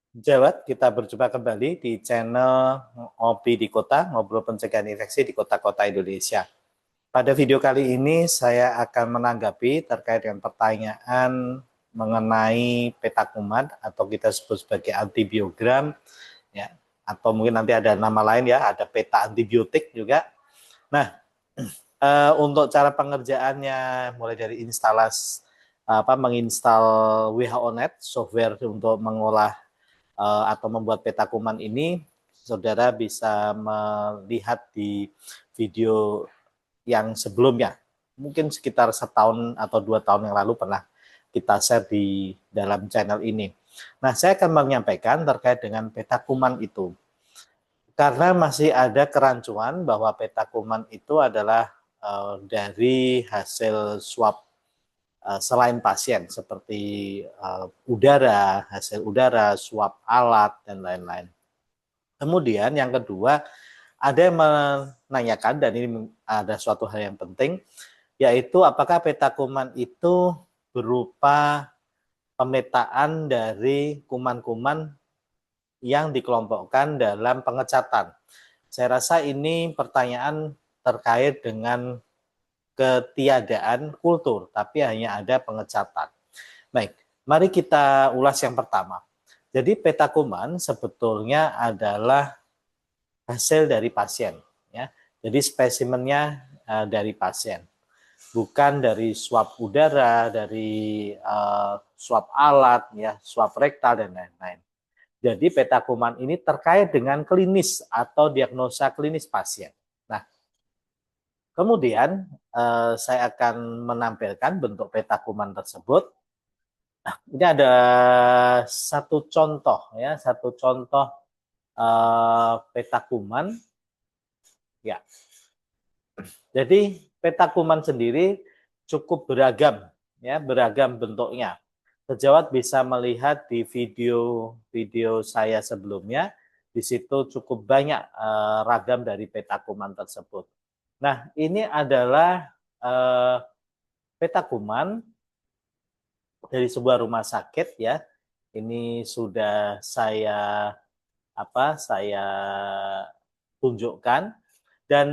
Jawat, kita berjumpa kembali di channel Ngopi di Kota, Ngobrol Pencegahan Infeksi di Kota-Kota Indonesia. Pada video kali ini saya akan menanggapi terkait dengan pertanyaan mengenai peta kuman atau kita sebut sebagai antibiogram, ya, atau mungkin nanti ada nama lain ya, ada peta antibiotik juga. Nah, untuk cara pengerjaannya mulai dari menginstal WHO Net software untuk mengolah atau membuat peta kuman ini, saudara bisa melihat di video yang sebelumnya. Mungkin sekitar setahun atau 2 tahun yang lalu pernah kita share di dalam channel ini. Nah, saya akan menyampaikan terkait dengan peta kuman itu. Karena masih ada kerancuan bahwa peta kuman itu adalah dari hasil swab selain pasien seperti udara, hasil udara, swab alat, dan lain-lain. Kemudian yang kedua, ada yang menanyakan, dan ini ada suatu hal yang penting, yaitu apakah peta kuman itu berupa pemetaan dari kuman-kuman yang dikelompokkan dalam pengecatan. Saya rasa ini pertanyaan terkait dengan ketiadaan kultur, tapi hanya ada pengecatan. Baik, mari kita ulas yang pertama. Jadi peta kuman sebetulnya adalah hasil dari pasien, ya. Jadi spesimennya dari pasien, bukan dari swab udara, dari swab alat, ya, swab rektal dan lain-lain. Jadi peta kuman ini terkait dengan klinis atau diagnosa klinis pasien. Nah, kemudian saya akan menampilkan bentuk peta kuman tersebut. Nah, ini ada satu contoh, ya, satu contoh peta kuman. Ya, jadi peta kuman sendiri cukup beragam, ya, beragam bentuknya. Sejawat bisa melihat di video saya sebelumnya, di situ cukup banyak ragam dari peta kuman tersebut. Nah, ini adalah peta kuman dari sebuah rumah sakit, ya. Ini sudah saya tunjukkan, dan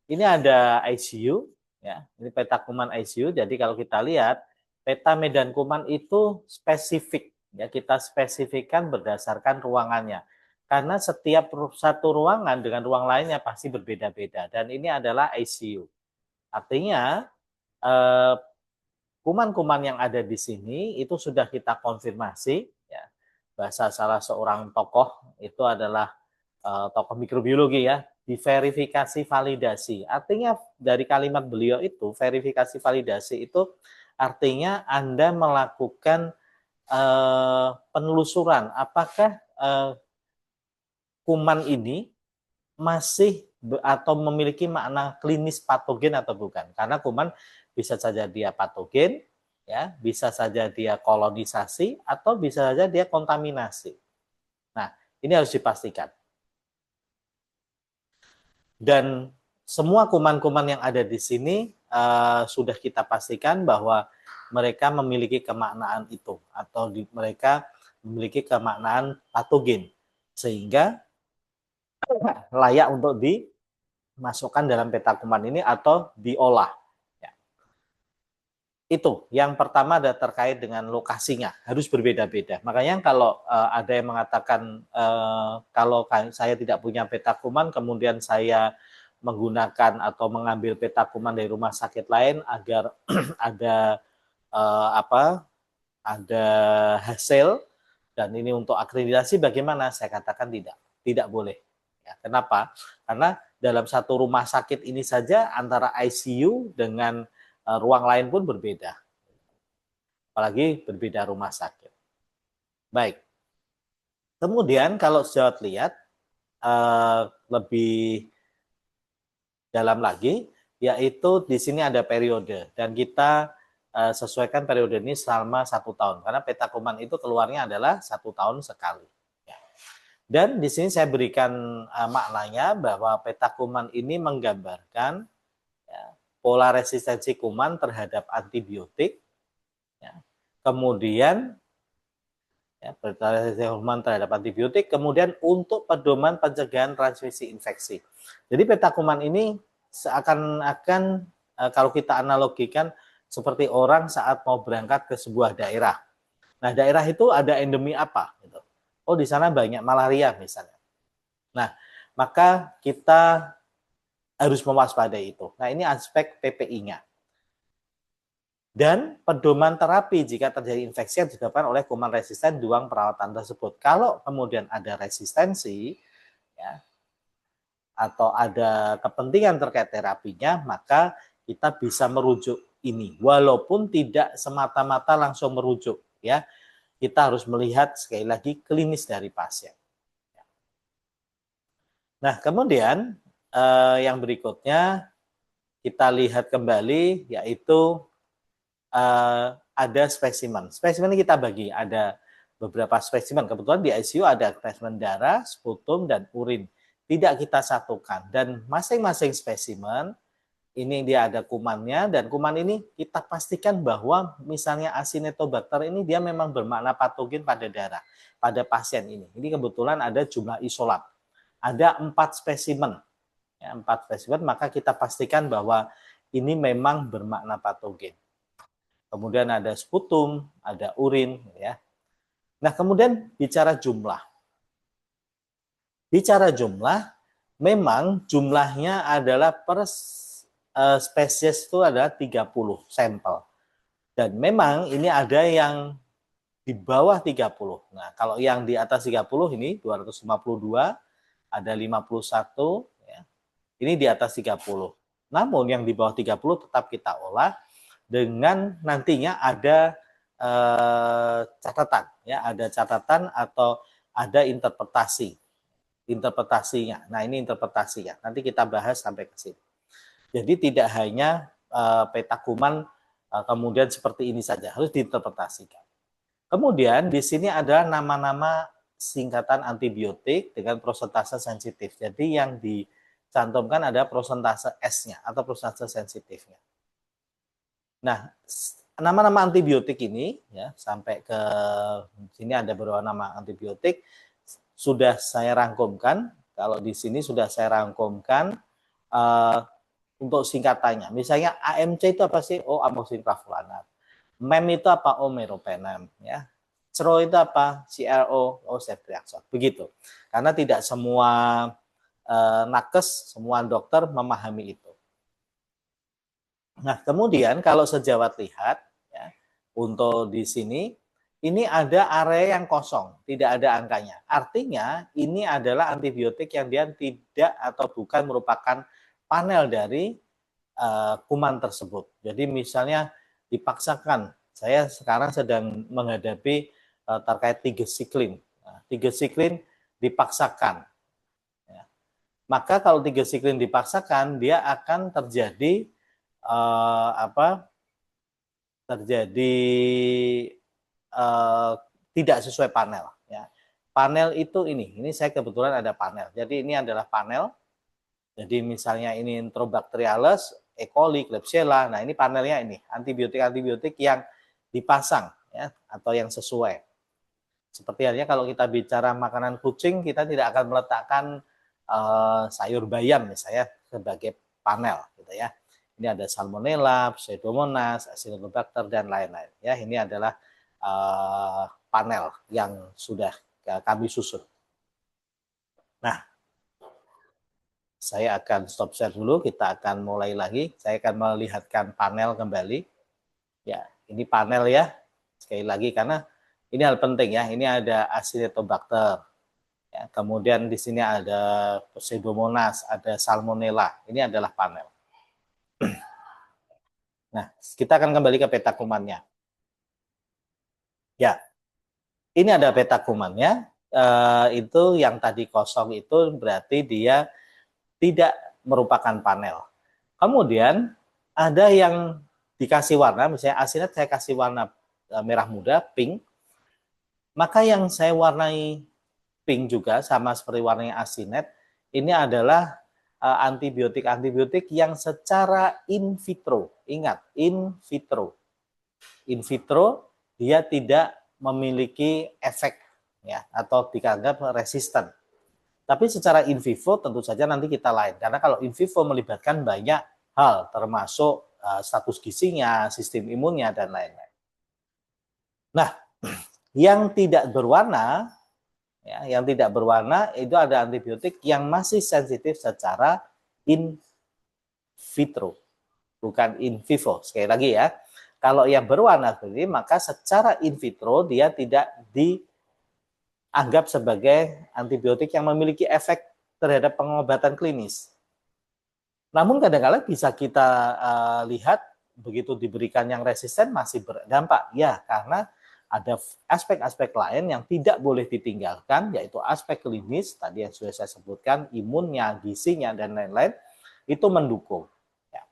ini ada ICU, ya. Ini peta kuman ICU. Jadi kalau kita lihat peta medan kuman itu spesifik, ya, kita spesifikkan berdasarkan ruangannya. Karena setiap satu ruangan dengan ruang lainnya pasti berbeda-beda, dan ini adalah ICU. Artinya kuman-kuman yang ada di sini itu sudah kita konfirmasi, ya. Bahasa salah seorang tokoh itu adalah tokoh mikrobiologi, ya, diverifikasi validasi. Artinya dari kalimat beliau itu, verifikasi validasi itu artinya Anda melakukan penelusuran apakah kuman ini masih atau memiliki makna klinis patogen atau bukan. Karena kuman bisa saja dia patogen, ya, bisa saja dia kolonisasi, atau bisa saja dia kontaminasi. Nah, ini harus dipastikan. Dan semua kuman-kuman yang ada di sini sudah kita pastikan bahwa mereka memiliki kemaknaan itu, atau mereka memiliki kemaknaan patogen, sehingga layak untuk dimasukkan dalam peta kuman ini atau diolah. Ya. Itu yang pertama ada terkait dengan lokasinya, harus berbeda-beda. Makanya kalau ada yang mengatakan kalau saya tidak punya peta kuman, kemudian saya menggunakan atau mengambil peta kuman dari rumah sakit lain agar ada ada hasil, dan ini untuk akreditasi, bagaimana? Saya katakan tidak boleh. Ya, kenapa? Karena dalam satu rumah sakit ini saja antara ICU dengan ruang lain pun berbeda, apalagi berbeda rumah sakit. Baik. Kemudian kalau sejawat lihat lebih dalam lagi, yaitu di sini ada periode, dan kita sesuaikan periode ini selama 1 tahun, karena peta kuman itu keluarnya adalah 1 tahun sekali. Ya. Dan di sini saya berikan maknanya bahwa peta kuman ini menggambarkan, ya, pola resistensi kuman terhadap antibiotik, ya. Kemudian ya, berinteraksi hormon terhadap antibiotik, kemudian untuk pedoman pencegahan transmisi infeksi. Jadi petakuman ini seakan-akan kalau kita analogikan seperti orang saat mau berangkat ke sebuah daerah. Nah, daerah itu ada endemi apa? Gitu. Oh, di sana banyak malaria misalnya. Nah, maka kita harus mewaspadai itu. Nah, ini aspek PPI-nya. Dan pedoman terapi jika terjadi infeksi yang disebabkan oleh kuman resisten duang perawatan tersebut. Kalau kemudian ada resistensi, ya, atau ada kepentingan terkait terapinya, maka kita bisa merujuk ini. Walaupun tidak semata-mata langsung merujuk, ya, kita harus melihat sekali lagi klinis dari pasien. Nah, kemudian yang berikutnya kita lihat kembali, yaitu ada spesimen. Spesimen ini kita bagi, ada beberapa spesimen. Kebetulan di ICU ada spesimen darah, sputum, dan urin. Tidak kita satukan. Dan masing-masing spesimen, ini dia ada kumannya, dan kuman ini kita pastikan bahwa misalnya Acinetobacter ini dia memang bermakna patogen pada darah, pada pasien ini. Ini kebetulan ada jumlah isolat. Ada 4 spesimen. Ya, 4 spesimen, maka kita pastikan bahwa ini memang bermakna patogen. Kemudian ada sputum, ada urin, ya. Nah, kemudian bicara jumlah. Bicara jumlah, memang jumlahnya adalah per spesies itu adalah 30 sampel. Dan memang ini ada yang di bawah 30. Nah, kalau yang di atas 30 ini 252, ada 51, ya. Ini di atas 30. Namun yang di bawah 30 tetap kita olah dengan nantinya ada catatan, ya, ada catatan atau ada interpretasinya. Nah, ini interpretasinya. Nanti kita bahas sampai ke sini. Jadi tidak hanya peta kuman kemudian seperti ini saja, harus diinterpretasikan. Kemudian di sini ada nama-nama singkatan antibiotik dengan prosentase sensitif. Jadi yang dicantumkan ada prosentase S-nya atau prosentase sensitifnya. Nah, nama-nama antibiotik ini, ya, sampai ke sini ada beberapa nama antibiotik sudah saya rangkumkan. Kalau di sini sudah saya rangkumkan untuk singkatannya. Misalnya AMC itu apa sih? Oh, amoxicillin clavulanat. MEM itu apa? Oh, meropenem, ya. CRO itu apa? CRO, oh, ceftriaxone. Begitu. Karena tidak semua nakes, semua dokter memahami itu. Nah, kemudian kalau sejawat lihat, ya, untuk di sini, ini ada area yang kosong, tidak ada angkanya. Artinya, ini adalah antibiotik yang dia tidak atau bukan merupakan panel dari kuman tersebut. Jadi misalnya dipaksakan, saya sekarang sedang menghadapi terkait tigecycline. Nah, tigecycline dipaksakan. Ya. Maka kalau tigecycline dipaksakan, dia akan terjadi terjadi tidak sesuai panel. Ya. Panel itu ini saya kebetulan ada panel. Jadi ini adalah panel. Jadi misalnya ini Enterobacteriales, E. coli, Klebsiella. Nah, ini panelnya ini, antibiotik-antibiotik yang dipasang, ya, atau yang sesuai. Seperti halnya kalau kita bicara makanan kucing, kita tidak akan meletakkan sayur bayam misalnya sebagai panel, gitu ya. Ini ada Salmonella, Pseudomonas, Acinetobacter, dan lain-lain. Ya, ini adalah panel yang sudah kami susun. Nah, saya akan stop share dulu, kita akan mulai lagi. Saya akan melihatkan panel kembali. Ya, ini panel ya. Sekali lagi karena ini hal penting ya. Ini ada Acinetobacter. Ya, kemudian di sini ada Pseudomonas, ada Salmonella. Ini adalah panel. Nah, kita akan kembali ke peta kumannya. Ya, ini ada peta kumannya. Itu yang tadi kosong itu berarti dia tidak merupakan panel. Kemudian ada yang dikasih warna, misalnya asinet saya kasih warna merah muda, pink. Maka yang saya warnai pink juga sama seperti warnanya asinet, ini adalah antibiotik-antibiotik yang secara in vitro. Ingat, in vitro. In vitro dia tidak memiliki efek ya atau dianggap resisten. Tapi secara in vivo tentu saja nanti kita lain, karena kalau in vivo melibatkan banyak hal, termasuk status gizinya, sistem imunnya, dan lain-lain. Nah, yang tidak berwarna, ya, yang tidak berwarna itu ada antibiotik yang masih sensitif secara in vitro, bukan in vivo. Sekali lagi ya, kalau yang berwarna ini maka secara in vitro dia tidak di anggap sebagai antibiotik yang memiliki efek terhadap pengobatan klinis. Namun kadang-kadang bisa kita lihat begitu diberikan yang resisten masih berdampak. Ya, karena ada aspek-aspek lain yang tidak boleh ditinggalkan, yaitu aspek klinis, tadi yang sudah saya sebutkan, imunnya, gizinya, dan lain-lain, itu mendukung. Ya.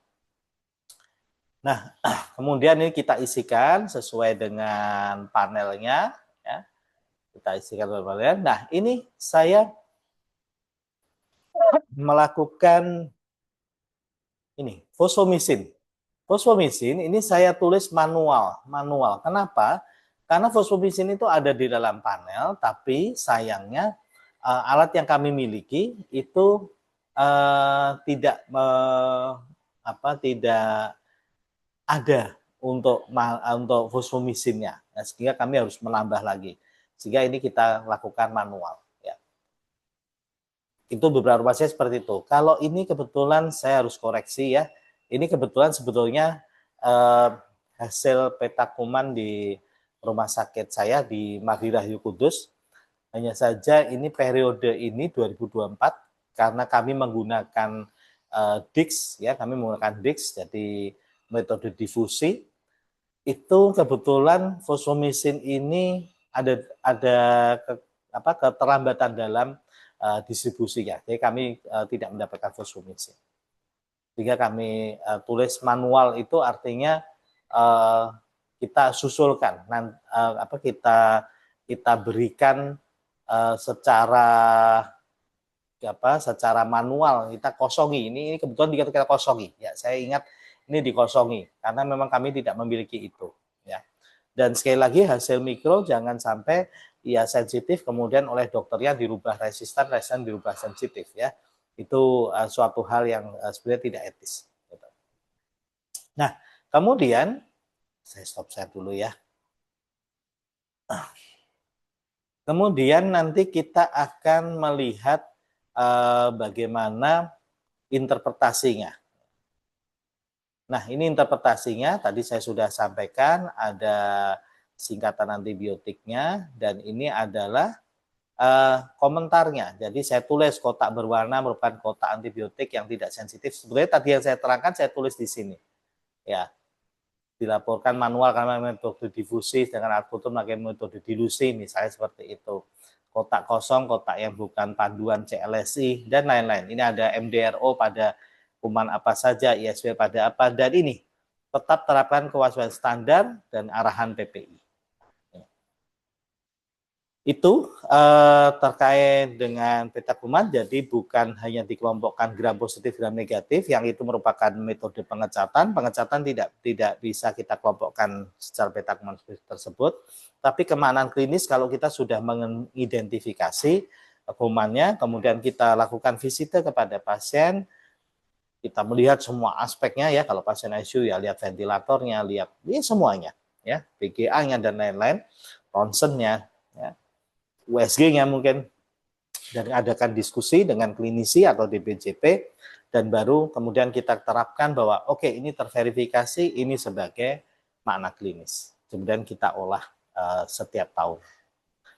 Nah, kemudian ini kita isikan sesuai dengan panelnya, ya. Kita isikan panelnya. Nah, ini saya melakukan ini fosfomisin. Fosfomisin ini saya tulis manual. Kenapa? Karena fosfomisin itu ada di dalam panel, tapi sayangnya alat yang kami miliki itu tidak ada untuk fosfomisinnya. Nah, sehingga kami harus menambah lagi. Sehingga ini kita lakukan manual. Ya. Itu beberapa rumah saya seperti itu. Kalau ini kebetulan saya harus koreksi ya. Ini kebetulan sebetulnya hasil peta kuman di rumah sakit saya di Madinah Kudus. Hanya saja ini periode ini 2024 karena kami menggunakan DIX ya, kami menggunakan DIX jadi metode difusi. Itu kebetulan fosfomisin ini ada keterlambatan dalam distribusinya. Jadi kami tidak mendapatkan fosfomisin. Jika kami tulis manual itu artinya kita susulkan, kita berikan secara manual, kita kosongi. Ini kebetulan kita kosongi. Ya, saya ingat ini dikosongi karena memang kami tidak memiliki itu. Ya. Dan sekali lagi hasil mikro jangan sampai ya sensitif kemudian oleh dokternya dirubah resisten dirubah sensitif ya. Itu suatu hal yang sebenarnya tidak etis. Nah, kemudian saya stop share dulu ya. Kemudian nanti kita akan melihat bagaimana interpretasinya. Nah, ini interpretasinya tadi saya sudah sampaikan, ada singkatan antibiotiknya dan ini adalah komentarnya. Jadi saya tulis kotak berwarna merupakan kotak antibiotik yang tidak sensitif. Sebenarnya tadi yang saya terangkan saya tulis di sini. Ya. Dilaporkan manual karena metode difusi dengan albutum pakai metode dilusi misalnya seperti itu. Kotak kosong, kotak yang bukan panduan CLSI dan lain-lain. Ini ada MDRO pada kuman apa saja, ISW pada apa, dan ini tetap terapkan kewaspadaan standar dan arahan PPI. Itu terkait dengan peta kuman, jadi bukan hanya dikelompokkan gram positif, gram negatif, yang itu merupakan metode pengecatan. Pengecatan tidak bisa kita kelompokkan secara peta kuman tersebut, tapi kemaknaan klinis kalau kita sudah mengidentifikasi kumannya, kemudian kita lakukan visite kepada pasien, kita melihat semua aspeknya ya, kalau pasien ICU ya lihat ventilatornya, lihat ya semuanya, ya PGA-nya dan lain-lain, ronsennya, ya. USG-nya mungkin, dan adakan diskusi dengan klinisi atau DPJP, dan baru kemudian kita terapkan bahwa oke, ini terverifikasi, ini sebagai makna klinis. Kemudian kita olah setiap tahun.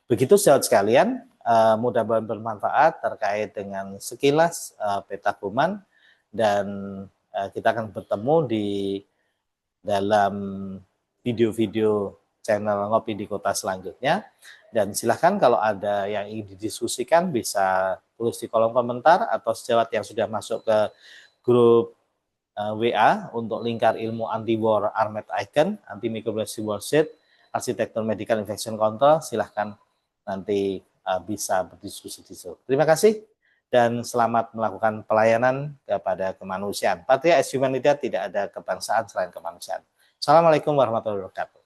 Begitu sahabat sekalian, mudah-mudahan bermanfaat terkait dengan sekilas peta kuman, dan kita akan bertemu di dalam video-video channel Ngopi di Kota selanjutnya. Dan silahkan kalau ada yang ingin didiskusikan bisa tulis di kolom komentar atau sejawat yang sudah masuk ke grup WA untuk lingkar ilmu anti-war armed icon, antimicrobial warship, arsitektur medical infection control, silahkan nanti bisa berdiskusi di situ. Terima kasih dan selamat melakukan pelayanan kepada kemanusiaan. Patria as Humanita, tidak ada kebangsaan selain kemanusiaan. Assalamualaikum warahmatullahi wabarakatuh.